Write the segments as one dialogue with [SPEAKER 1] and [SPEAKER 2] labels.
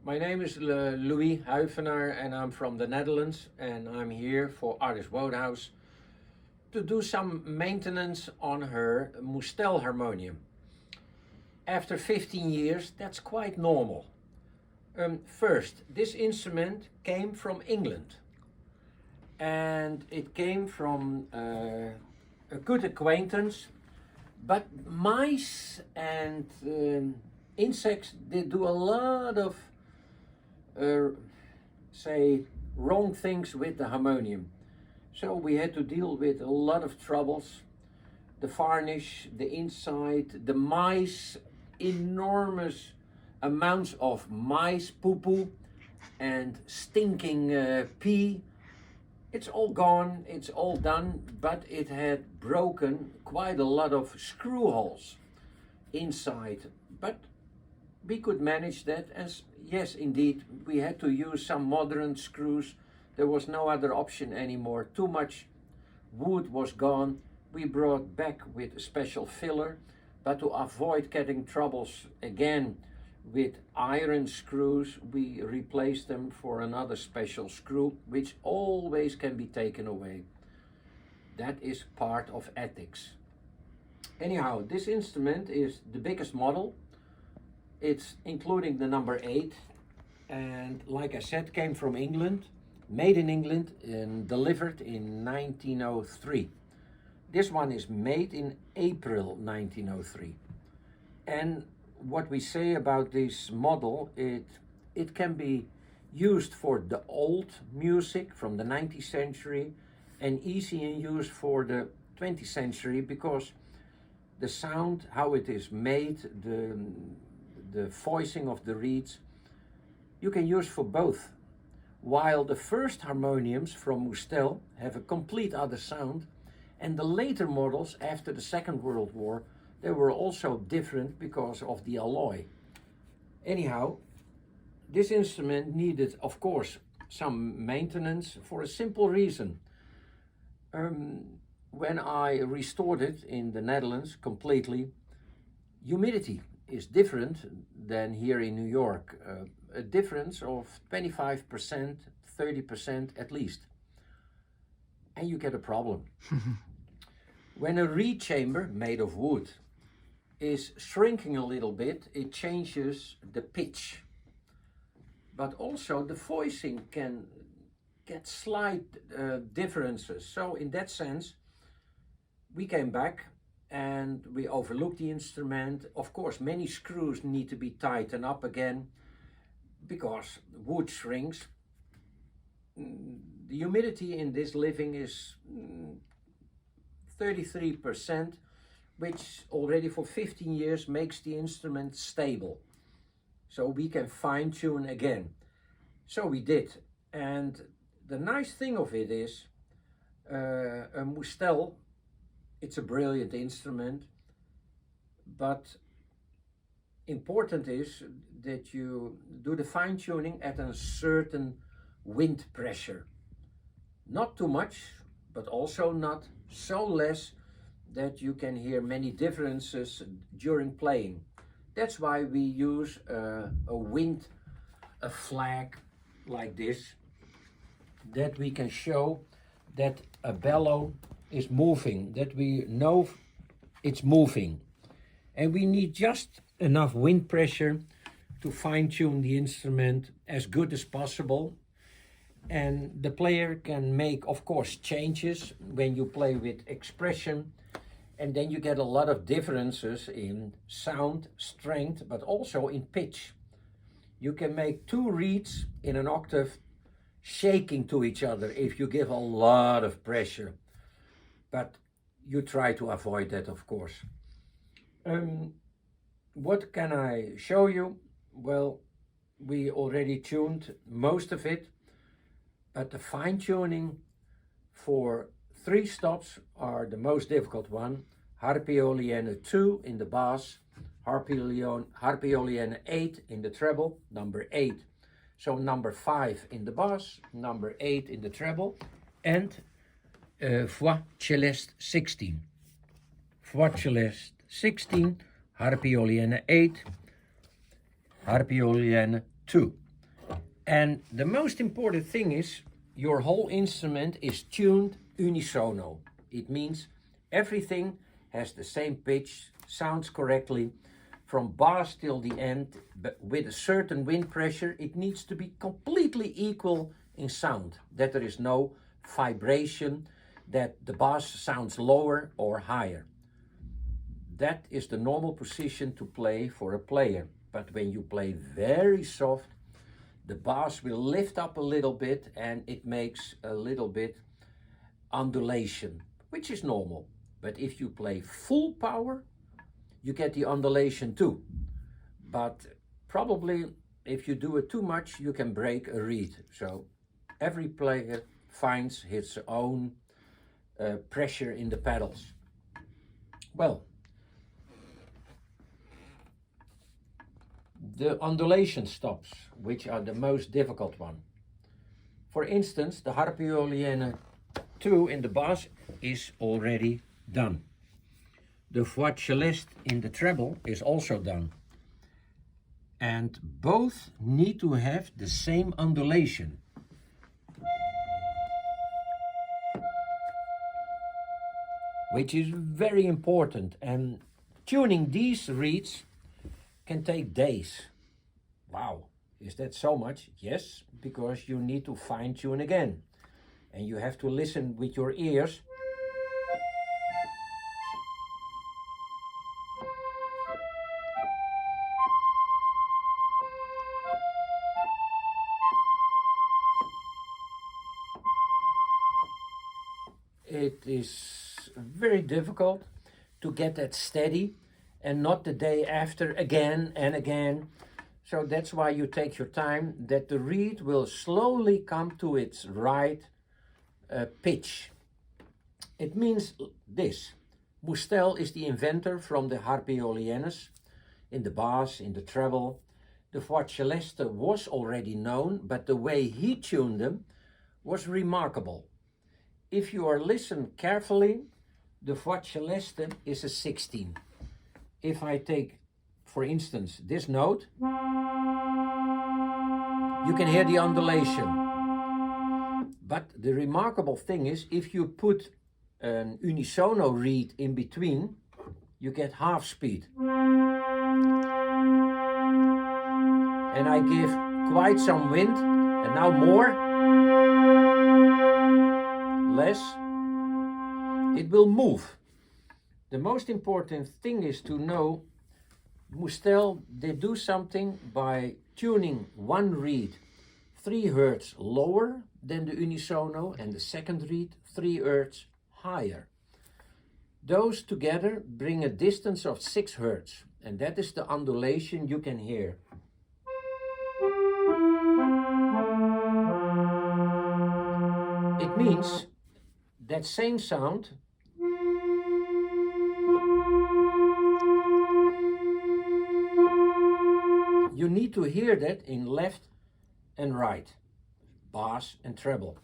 [SPEAKER 1] My name is Louis Huivenaar and I'm from the Netherlands, and I'm here for Artis Wodehouse to do some maintenance on her Mustel Harmonium. After 15 years, that's quite normal. First, this instrument came from England, and it came from a good acquaintance, but mice and insects, they do a lot of say wrong things with the harmonium. So we had to deal with a lot of troubles. The varnish, the inside, the mice, enormous amounts of mice poo-poo and stinking pee. It's all gone, it's all done, but it had broken quite a lot of screw holes inside. But we could manage that, as yes, indeed, we had to use some modern screws. There was no other option anymore. Too much wood was gone. We brought back with a special filler, but to avoid getting troubles again with iron screws, we replaced them for another special screw, which always can be taken away. That is part of ethics. Anyhow, this instrument is the biggest model. It's including the number 8, and like I said, came from England, made in England and delivered in 1903. This one is made in April 1903. And what we say about this model, it can be used for the old music from the 19th century and easy in use for the 20th century, because the sound, how it is made, the voicing of the reeds, you can use for both. While the first harmoniums from Mustel have a complete other sound, and the later models after the Second World War, they were also different because of the alloy. Anyhow, this instrument needed, of course, some maintenance for a simple reason. When I restored it in the Netherlands completely, humidity is different than here in New York. A difference of 25%, 30% at least. And you get a problem. When a reed chamber made of wood is shrinking a little bit, it changes the pitch. But also the voicing can get slight differences. So in that sense, we came back and we overlooked the instrument. Of course, many screws need to be tightened up again because wood shrinks. The humidity in this living is 33%, which already for 15 years makes the instrument stable. So we can fine tune again. So we did. And the nice thing of it is, a Mustel, it's a brilliant instrument, but important is that you do the fine tuning at a certain wind pressure. Not too much, but also not so less that you can hear many differences during playing. That's why we use a flag like this, that we can show that a bellow is moving, that we know it's moving. And we need just enough wind pressure to fine-tune the instrument as good as possible. And the player can make, of course, changes when you play with expression, and then you get a lot of differences in sound, strength, but also in pitch. You can make 2 reeds in an octave shaking to each other if you give a lot of pressure. But you try to avoid that, of course. What can I show you? Well, we already tuned most of it, but the fine-tuning for 3 stops are the most difficult one. Harpiolienne 2 in the bass, Harpiolienne 8 in the treble, number 8. So number 5 in the bass, number 8 in the treble, and Voix Celeste 16. Voix Celeste 16, Harpiolienne 8, Harpiolienne 2. And the most important thing is your whole instrument is tuned unisono. It means everything has the same pitch, sounds correctly, from bass till the end, but with a certain wind pressure, it needs to be completely equal in sound, that there is no vibration, that the bass sounds lower or higher. That is the normal position to play for a player. But when you play very soft, the bass will lift up a little bit and it makes a little bit undulation, which is normal. But if you play full power, you get the undulation too. But probably if you do it too much, you can break a reed. So every player finds his own pressure in the pedals. Well, the undulation stops, which are the most difficult one. For instance, the Harpyolienne 2 in the bass is already done. The Voix Celeste in the treble is also done. And both need to have the same undulation. Which is very important, and tuning these reeds can take days. Wow, is that so much? Yes, because you need to fine tune again. And you have to listen with your ears. It is very difficult to get that steady and not the day after again and again. So that's why you take your time, that the reed will slowly come to its right pitch. It means this. Mustel is the inventor from the Harpyoliennes in the bass, in the treble. The Voix Celeste was already known, but the way he tuned them was remarkable. If you are listen carefully, the Voix Celeste is a 16. If I take, for instance, this note, you can hear the undulation. But the remarkable thing is, if you put an unisono reed in between, you get half speed. And I give quite some wind, and now more, less, it will move. The most important thing is to know, Mustel, they do something by tuning one reed 3 Hz lower than the unisono and the second reed 3 Hz higher. Those together bring a distance of 6 Hz, and that is the undulation you can hear. It means that same sound you need to hear that in left and right, bass and treble.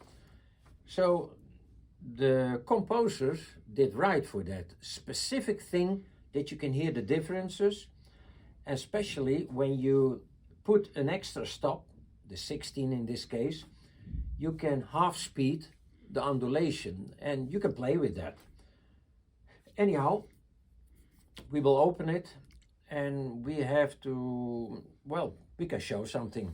[SPEAKER 1] So the composers did right for that specific thing, that you can hear the differences, especially when you put an extra stop, the 16 in this case, you can half speed the undulation and you can play with that. Anyhow, we will open it and we have to, well, we can show something.